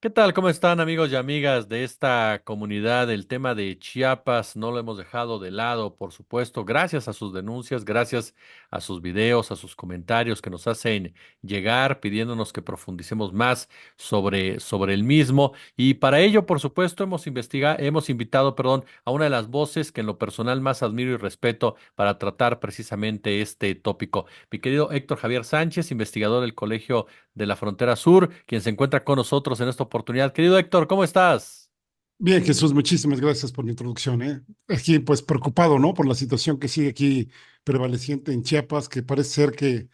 ¿Qué tal? ¿Cómo están amigos y amigas de esta comunidad? El tema de Chiapas no lo hemos dejado de lado, por supuesto, gracias a sus denuncias, gracias a sus videos, a sus comentarios que nos hacen llegar pidiéndonos que profundicemos más sobre el mismo. Y para ello, por supuesto, hemos invitado, perdón, a una de las voces que en lo personal más admiro y respeto para tratar precisamente este tópico. Mi querido Héctor Javier Sánchez, investigador del Colegio de la Frontera Sur, quien se encuentra con nosotros en esta oportunidad. Querido Héctor, ¿cómo estás? Bien, Jesús, muchísimas gracias por la introducción, ¿eh? Aquí, pues, preocupado, ¿no? Por la situación que sigue aquí prevaleciente en Chiapas, que parece ser que,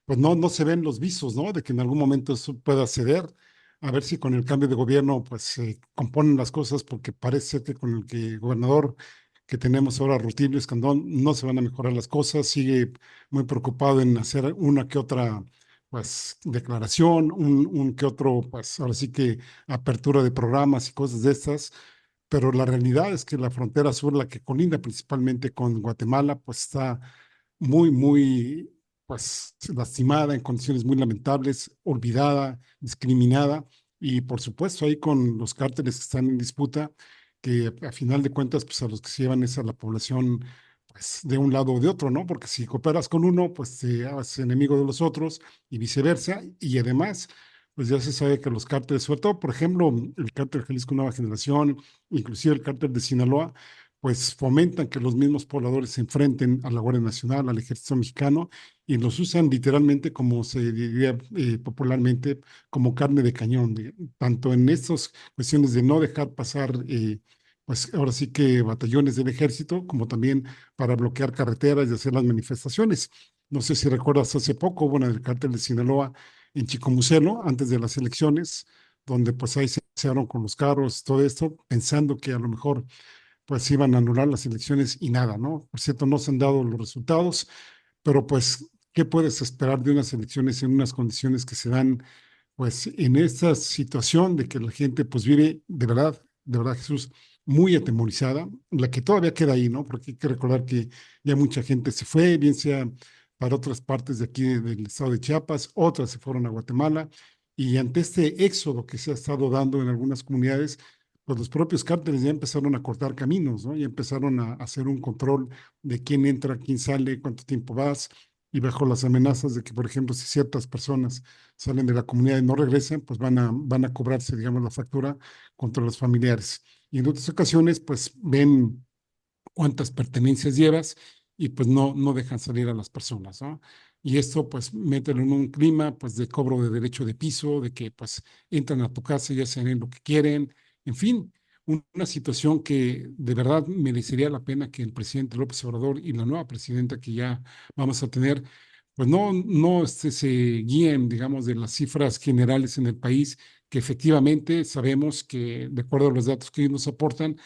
pues, no se ven los visos, ¿no? De que en algún momento eso pueda ceder. A ver si con el cambio de gobierno, pues, se componen las cosas, porque parece ser que con el gobernador que tenemos ahora, Rutilio Escandón, no se van a mejorar las cosas. Sigue muy preocupado en hacer una que otra, pues, declaración, un que otro, pues, ahora sí que apertura de programas y cosas de estas, pero la realidad es que la frontera sur, la que colinda principalmente con Guatemala, pues está muy, pues lastimada, en condiciones muy lamentables, olvidada, discriminada, y por supuesto ahí con los cárteles que están en disputa, que a final de cuentas, pues a los que se llevan es a la población, pues de un lado o de otro, ¿no? Porque si cooperas con uno, pues te haces enemigo de los otros y viceversa, y además pues ya se sabe que los cárteles, sobre todo, por ejemplo, el cártel Jalisco Nueva Generación, inclusive el cártel de Sinaloa, pues fomentan que los mismos pobladores se enfrenten a la Guardia Nacional, al Ejército Mexicano, y los usan literalmente, como se diría popularmente, como carne de cañón, tanto en estas cuestiones de no dejar pasar, pues ahora sí que batallones del ejército, como también para bloquear carreteras y hacer las manifestaciones. No sé si recuerdas hace poco, bueno, el cártel de Sinaloa en Chicomucelo, antes de las elecciones, donde pues ahí se iniciaron con los carros, todo esto, pensando que a lo mejor pues iban a anular las elecciones y nada, ¿no? Por cierto, no se han dado los resultados, pero pues, ¿qué puedes esperar de unas elecciones en unas condiciones que se dan, pues, en esta situación de que la gente pues vive de verdad, Jesús, muy atemorizada, la que todavía queda ahí, ¿no? Porque hay que recordar que ya mucha gente se fue, bien sea para otras partes de aquí del estado de Chiapas, otras se fueron a Guatemala, y ante este éxodo que se ha estado dando en algunas comunidades, pues los propios cárteles ya empezaron a cortar caminos, ¿no? Ya empezaron a hacer un control de quién entra, quién sale, cuánto tiempo vas, y bajo las amenazas de que, por ejemplo, si ciertas personas salen de la comunidad y no regresan, pues van a cobrarse, digamos, la factura contra los familiares. Y en otras ocasiones, pues ven cuántas pertenencias llevas y pues no dejan salir a las personas, ¿no? Y esto pues mételo en un clima pues de cobro de derecho de piso, de que pues entran a tu casa y hacen lo que quieren, en fin, una situación que de verdad merecería la pena que el presidente López Obrador y la nueva presidenta que ya vamos a tener, pues no se guíen, digamos, de las cifras generales en el país, que efectivamente sabemos que, de acuerdo a los datos que ellos nos aportan,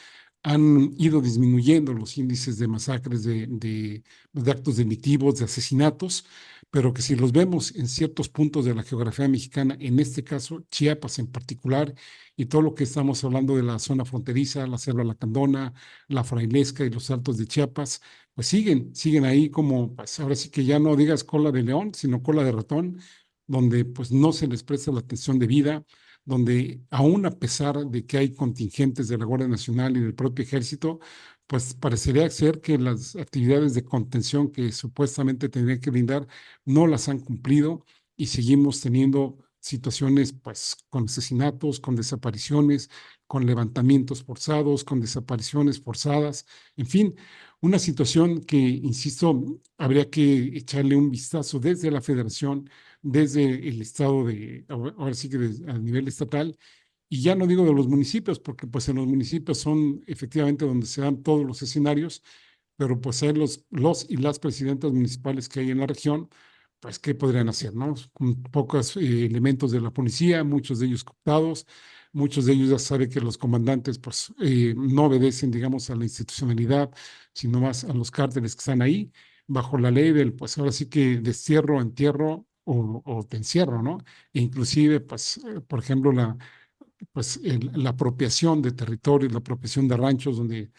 han ido disminuyendo los índices de masacres, de actos delictivos, de asesinatos, pero que si los vemos en ciertos puntos de la geografía mexicana, en este caso Chiapas en particular, y todo lo que estamos hablando de la zona fronteriza, la Selva Lacandona, la Frailesca y los Altos de Chiapas, pues siguen ahí como, pues ahora sí que ya no digas cola de león, sino cola de ratón, donde pues no se les presta la atención debida, donde aún a pesar de que hay contingentes de la Guardia Nacional y del propio Ejército, pues parecería ser que las actividades de contención que supuestamente tendrían que brindar no las han cumplido y seguimos teniendo situaciones pues con asesinatos, con desapariciones, con levantamientos forzados, con desapariciones forzadas, en fin, una situación que, insisto, habría que echarle un vistazo desde la Federación, desde el estado ahora sí que a nivel estatal, y ya no digo de los municipios, porque pues en los municipios son efectivamente donde se dan todos los escenarios, pero pues hay los y las presidentas municipales que hay en la región, pues ¿qué podrían hacer, no? Con pocos elementos de la policía, muchos de ellos cooptados, muchos de ellos ya saben que los comandantes pues no obedecen, digamos, a la institucionalidad, sino más a los cárteles que están ahí, bajo la ley del, pues ahora sí que destierro, entierro o te encierro, ¿no? E inclusive, pues, por ejemplo, la apropiación de territorios, la apropiación de ranchos, donde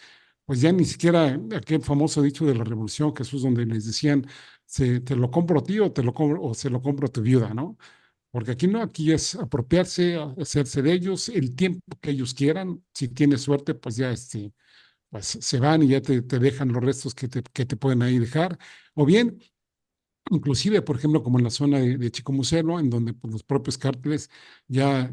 pues ya ni siquiera aquel famoso dicho de la Revolución, Jesús, donde les decían, te lo compro a ti o, te lo compro, o se lo compro a tu viuda, ¿no? porque aquí no, aquí es apropiarse, hacerse de ellos el tiempo que ellos quieran. Si tienes suerte, pues ya pues se van y ya te dejan los restos que te pueden ahí dejar. O bien, inclusive, por ejemplo, como en la zona de Chicomucelo, en donde pues, los propios cárteles ya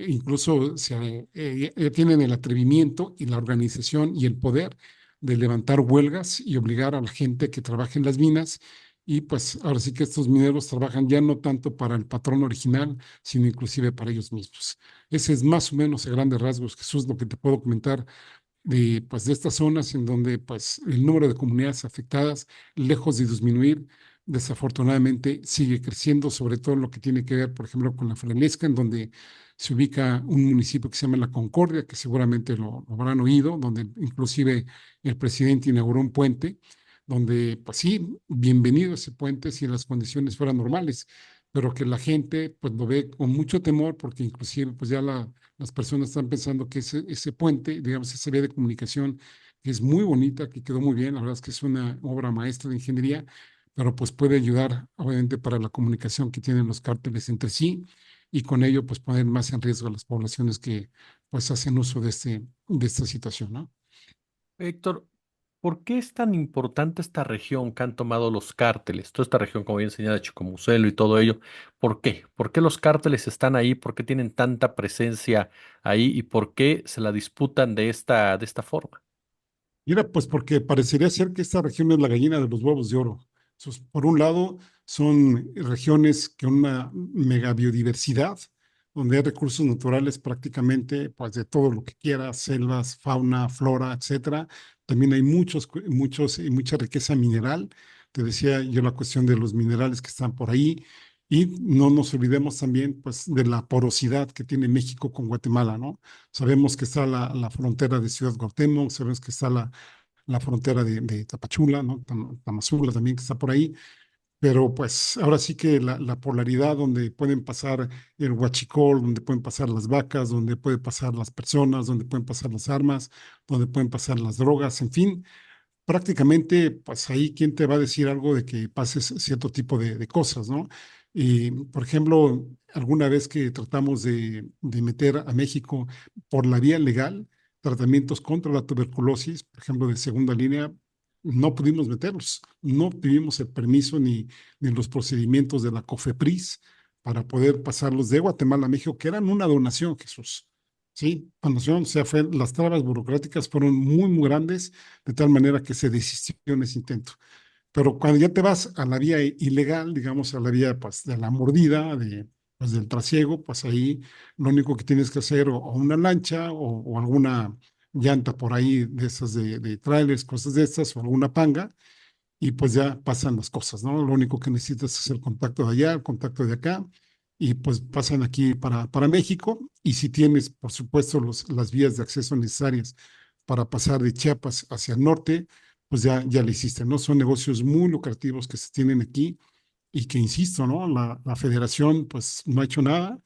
incluso ya tienen el atrevimiento y la organización y el poder de levantar huelgas y obligar a la gente que trabaje en las minas. Y pues ahora sí que estos mineros trabajan ya no tanto para el patrón original, sino inclusive para ellos mismos. Ese es más o menos a grandes rasgos, Jesús, lo que te puedo comentar de estas zonas en donde pues, el número de comunidades afectadas, lejos de disminuir, desafortunadamente sigue creciendo, sobre todo lo que tiene que ver, por ejemplo, con la Frenesca, en donde se ubica un municipio que se llama La Concordia, que seguramente lo habrán oído, donde inclusive el presidente inauguró un puente, donde, pues sí, bienvenido ese puente si las condiciones fueran normales, pero que la gente pues lo ve con mucho temor porque inclusive pues ya las personas están pensando que ese puente, digamos, esa vía de comunicación, que es muy bonita, que quedó muy bien, la verdad es que es una obra maestra de ingeniería, pero pues puede ayudar, obviamente, para la comunicación que tienen los cárteles entre sí y con ello, pues poner más en riesgo a las poblaciones que pues hacen uso de esta situación, ¿no? Héctor, ¿por qué es tan importante esta región que han tomado los cárteles? Toda esta región, como bien señala Chicomucelo y todo ello. ¿Por qué? ¿Por qué los cárteles están ahí? ¿Por qué tienen tanta presencia ahí? ¿Y por qué se la disputan de esta forma? Mira, pues porque parecería ser que esta región es la gallina de los huevos de oro. Por un lado, son regiones con una mega biodiversidad, donde hay recursos naturales prácticamente, pues de todo lo que quieras, selvas, fauna, flora, etcétera. También hay y mucha riqueza mineral. Te decía yo la cuestión de los minerales que están por ahí. Y no nos olvidemos también, pues, de la porosidad que tiene México con Guatemala, ¿no? Sabemos que está la frontera de Ciudad Cuauhtémoc, sabemos que está la frontera de Tapachula, ¿no? Tamazula también que está por ahí, pero pues ahora sí que la polaridad donde pueden pasar el huachicol, donde pueden pasar las vacas, donde pueden pasar las personas, donde pueden pasar las armas, donde pueden pasar las drogas, en fin, prácticamente, pues ahí quién te va a decir algo de que pases cierto tipo de cosas, ¿no? Y, por ejemplo, alguna vez que tratamos de meter a México por la vía legal tratamientos contra la tuberculosis, por ejemplo, de segunda línea, no pudimos meterlos, no tuvimos el permiso ni los procedimientos de la COFEPRIS para poder pasarlos de Guatemala a México, que eran una donación, Jesús. Sí, donación, o sea, las trabas burocráticas fueron muy, muy grandes de tal manera que se desistió en ese intento. Pero cuando ya te vas a la vía ilegal, digamos, a la vía pues, de la mordida, pues, del trasiego, pues ahí lo único que tienes que hacer o una lancha o alguna llanta por ahí de esas de trailers, cosas de estas, o alguna panga, y pues ya pasan las cosas, ¿no? Lo único que necesitas es el contacto de allá, el contacto de acá, y pues pasan aquí para México, y si tienes, por supuesto, las vías de acceso necesarias para pasar de Chiapas hacia el norte, pues ya lo hiciste, ¿no? Son negocios muy lucrativos que se tienen aquí y que, insisto, ¿no? La federación pues no ha hecho nada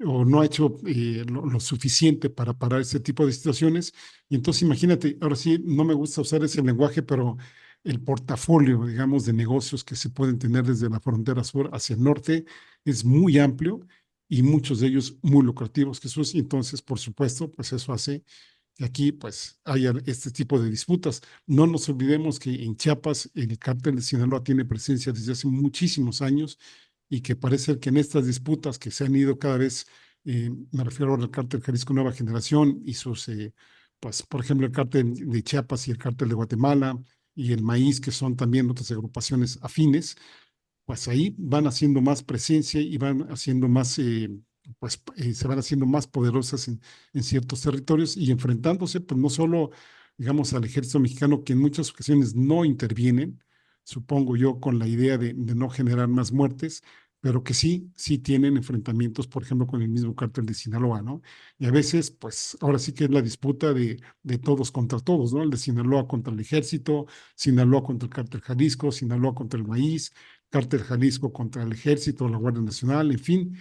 o no ha hecho lo suficiente para parar ese tipo de situaciones. Y entonces imagínate, ahora sí, no me gusta usar ese lenguaje, pero el portafolio, digamos, de negocios que se pueden tener desde la frontera sur hacia el norte es muy amplio y muchos de ellos muy lucrativos, Jesús. Y entonces, por supuesto, pues eso hace que aquí pues haya este tipo de disputas. No nos olvidemos que en Chiapas el cártel de Sinaloa tiene presencia desde hace muchísimos años y que parece que en estas disputas que se han ido cada vez, me refiero ahora al cártel Jalisco Nueva Generación y pues por ejemplo, el cártel de Chiapas y el cártel de Guatemala y el Maíz, que son también otras agrupaciones afines, pues ahí van haciendo más presencia y van haciendo más, se van haciendo más poderosas en ciertos territorios y enfrentándose, pues no solo, digamos, al ejército mexicano, que en muchas ocasiones no intervienen, supongo yo, con la idea de no generar más muertes, pero que sí tienen enfrentamientos, por ejemplo, con el mismo cártel de Sinaloa, ¿no? Y a veces, pues ahora sí que es la disputa de todos contra todos, ¿no? El de Sinaloa contra el ejército, Sinaloa contra el cártel Jalisco, Sinaloa contra el maíz, Cártel Jalisco contra el Ejército, la Guardia Nacional, en fin,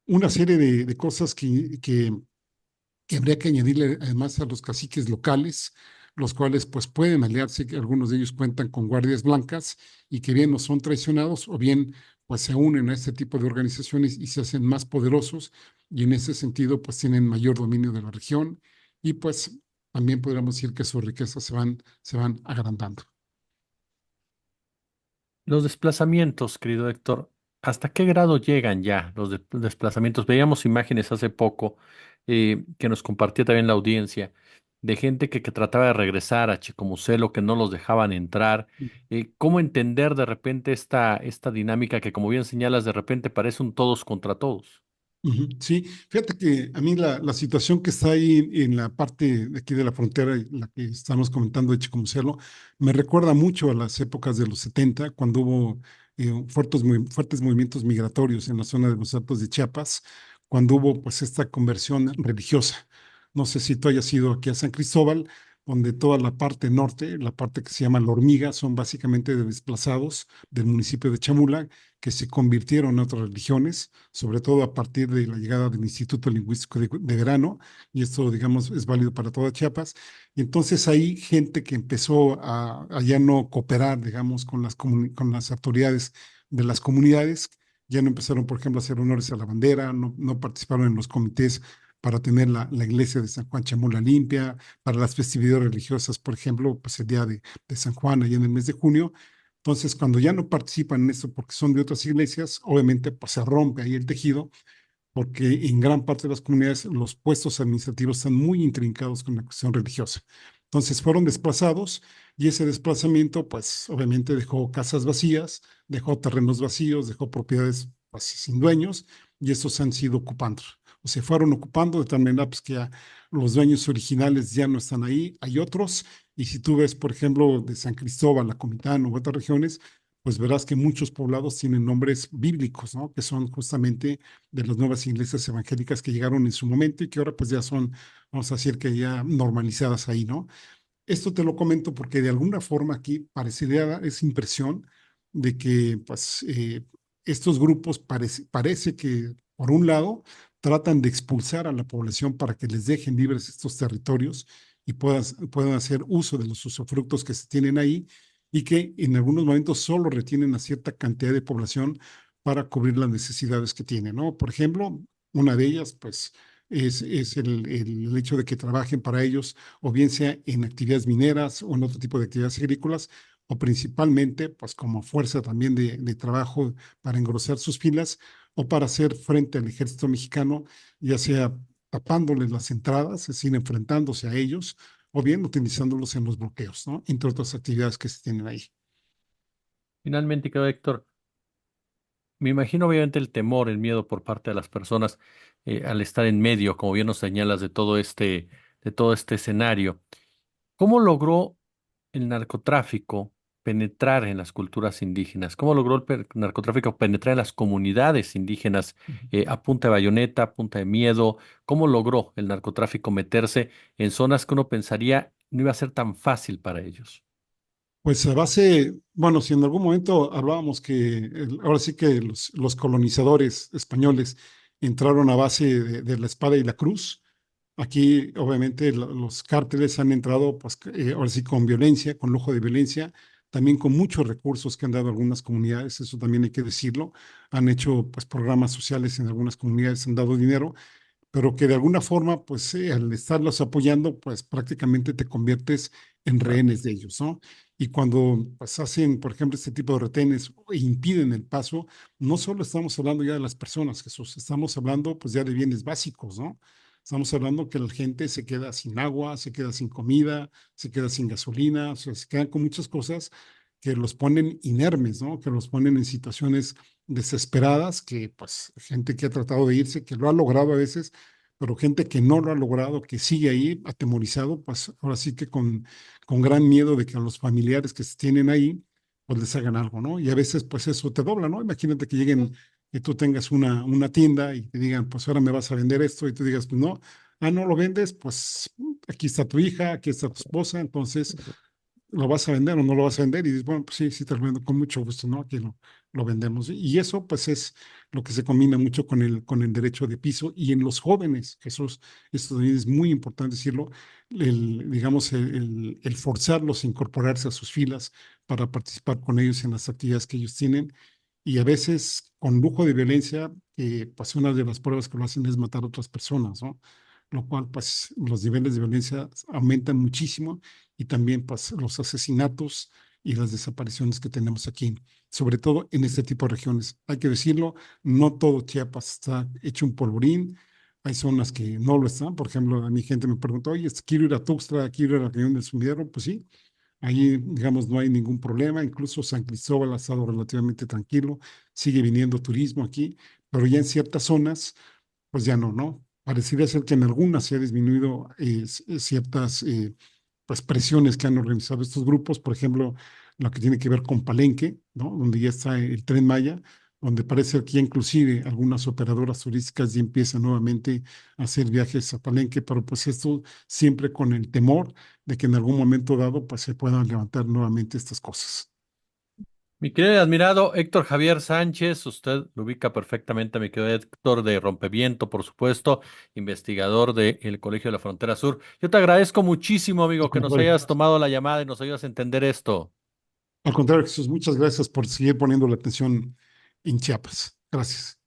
una serie de cosas que habría que añadirle además a los caciques locales, los cuales pues pueden aliarse, que algunos de ellos cuentan con guardias blancas y que bien no son traicionados o bien pues se unen a este tipo de organizaciones y se hacen más poderosos y en ese sentido pues tienen mayor dominio de la región y pues también podríamos decir que sus riquezas se van agrandando. Los desplazamientos, querido Héctor, ¿hasta qué grado llegan ya los desplazamientos? Veíamos imágenes hace poco que nos compartía también la audiencia de gente que trataba de regresar a Chicomucelo, que no los dejaban entrar. ¿Cómo entender de repente esta dinámica que, como bien señalas, de repente parece un todos contra todos? Ujú. Sí, fíjate que a mí la situación que está ahí en la parte de aquí de la frontera, la que estamos comentando de Chicomucelo, me recuerda mucho a las épocas de los 70, cuando hubo fuertes movimientos migratorios en la zona de los Altos de Chiapas, cuando hubo pues esta conversión religiosa. No sé si tú hayas ido aquí a San Cristóbal, donde toda la parte norte, la parte que se llama La Hormiga, son básicamente de desplazados del municipio de Chamula, que se convirtieron en otras religiones, sobre todo a partir de la llegada del Instituto Lingüístico de Verano, y esto, digamos, es válido para toda Chiapas. Y entonces hay gente que empezó a ya no cooperar, digamos, con las autoridades de las comunidades, ya no empezaron, por ejemplo, a hacer honores a la bandera, no participaron en los comités para tener la iglesia de San Juan Chamula limpia, para las festividades religiosas, por ejemplo, pues el día de San Juan, allá en el mes de junio, entonces, cuando ya no participan en esto porque son de otras iglesias, obviamente pues se rompe ahí el tejido, porque en gran parte de las comunidades los puestos administrativos están muy intrincados con la cuestión religiosa. Entonces fueron desplazados y ese desplazamiento pues obviamente dejó casas vacías, dejó terrenos vacíos, dejó propiedades pues, sin dueños y estos se han sido ocupando. O se fueron ocupando de tal manera pues, que ya los dueños originales ya no están ahí, hay otros. Y si tú ves, por ejemplo, de San Cristóbal, a Comitán u otras regiones, pues verás que muchos poblados tienen nombres bíblicos, ¿no? Que son justamente de las nuevas iglesias evangélicas que llegaron en su momento y que ahora pues ya son, vamos a decir que ya normalizadas ahí, ¿no? Esto te lo comento porque de alguna forma aquí parecería dar esa impresión de que pues estos grupos parece que por un lado tratan de expulsar a la población para que les dejen libres estos territorios y puedan hacer uso de los usufructos que se tienen ahí y que en algunos momentos solo retienen a cierta cantidad de población para cubrir las necesidades que tienen, ¿no? Por ejemplo, una de ellas pues es el hecho de que trabajen para ellos o bien sea en actividades mineras o en otro tipo de actividades agrícolas, o principalmente pues como fuerza también de trabajo para engrosar sus filas o para hacer frente al ejército mexicano, ya sea tapándoles las entradas, es decir, enfrentándose a ellos, o bien utilizándolos en los bloqueos, ¿no? Entre otras actividades que se tienen ahí. Finalmente, querido Héctor, me imagino obviamente el temor, el miedo por parte de las personas al estar en medio, como bien nos señalas, de todo este escenario. ¿Cómo logró el narcotráfico penetrar en las culturas indígenas? ¿Cómo logró el narcotráfico penetrar en las comunidades indígenas a punta de bayoneta, a punta de miedo? ¿Cómo logró el narcotráfico meterse en zonas que uno pensaría no iba a ser tan fácil para ellos? Pues a base, bueno, si en algún momento hablábamos que ahora sí que los colonizadores españoles entraron a base de la espada y la cruz. Aquí, obviamente, los cárteles han entrado, pues, ahora sí, con violencia, con lujo de violencia, también con muchos recursos que han dado algunas comunidades, eso también hay que decirlo. Han hecho, pues, programas sociales en algunas comunidades, han dado dinero, pero que de alguna forma, pues al estarlos apoyando, pues prácticamente te conviertes en Claro. rehenes de ellos, ¿no? Y cuando pues hacen, por ejemplo, este tipo de retenes e impiden el paso, no solo estamos hablando ya de las personas, Jesús, estamos hablando pues ya de bienes básicos, ¿no? Estamos hablando que la gente se queda sin agua, se queda sin comida, se queda sin gasolina, o sea, se quedan con muchas cosas que los ponen inermes, ¿no? Que los ponen en situaciones desesperadas, que pues gente que ha tratado de irse, que lo ha logrado a veces, pero gente que no lo ha logrado, que sigue ahí atemorizado, pues ahora sí que con gran miedo de que a los familiares que se tienen ahí, pues les hagan algo, ¿no? Y a veces pues eso te dobla, ¿no? Imagínate que lleguen, que tú tengas una tienda y te digan, pues ahora me vas a vender esto y tú digas, pues no, no lo vendes, pues aquí está tu hija, aquí está tu esposa, entonces ¿lo vas a vender o no lo vas a vender? Y dices, bueno, pues sí, sí te lo vendo con mucho gusto, ¿no? Aquí lo vendemos. Y eso, pues, es lo que se combina mucho con el derecho de piso. Y en los jóvenes, Jesús, esto también es muy importante decirlo, digamos, el forzarlos a incorporarse a sus filas para participar con ellos en las actividades que ellos tienen. Y a veces con lujo de violencia, pues una de las pruebas que lo hacen es matar a otras personas, ¿no? Lo cual, pues, los niveles de violencia aumentan muchísimo y también pues, los asesinatos y las desapariciones que tenemos aquí, sobre todo en este tipo de regiones. Hay que decirlo, no todo Chiapas está hecho un polvorín, hay zonas que no lo están. Por ejemplo, a mi gente me preguntó, oye, quiero ir a Tuxtla, quiero ir a la región del Sumidero. Pues sí, ahí, digamos, no hay ningún problema. Incluso San Cristóbal ha estado relativamente tranquilo, sigue viniendo turismo aquí, pero ya en ciertas zonas pues ya no, ¿no? Parecería ser que en algunas se ha disminuido ciertas pues presiones que han organizado estos grupos, por ejemplo, lo que tiene que ver con Palenque, ¿no? Donde ya está el Tren Maya, donde parece ser que ya inclusive algunas operadoras turísticas ya empiezan nuevamente a hacer viajes a Palenque, pero pues esto siempre con el temor de que en algún momento dado pues se puedan levantar nuevamente estas cosas. Mi querido y admirado Héctor Javier Sánchez, usted lo ubica perfectamente, mi querido Héctor de Rompeviento, por supuesto, investigador del Colegio de la Frontera Sur. Yo te agradezco muchísimo, Al amigo, que nos contrario, hayas tomado la llamada y nos ayudas a entender esto. al contrario, Jesús, muchas gracias por seguir poniendo la atención en Chiapas. Gracias.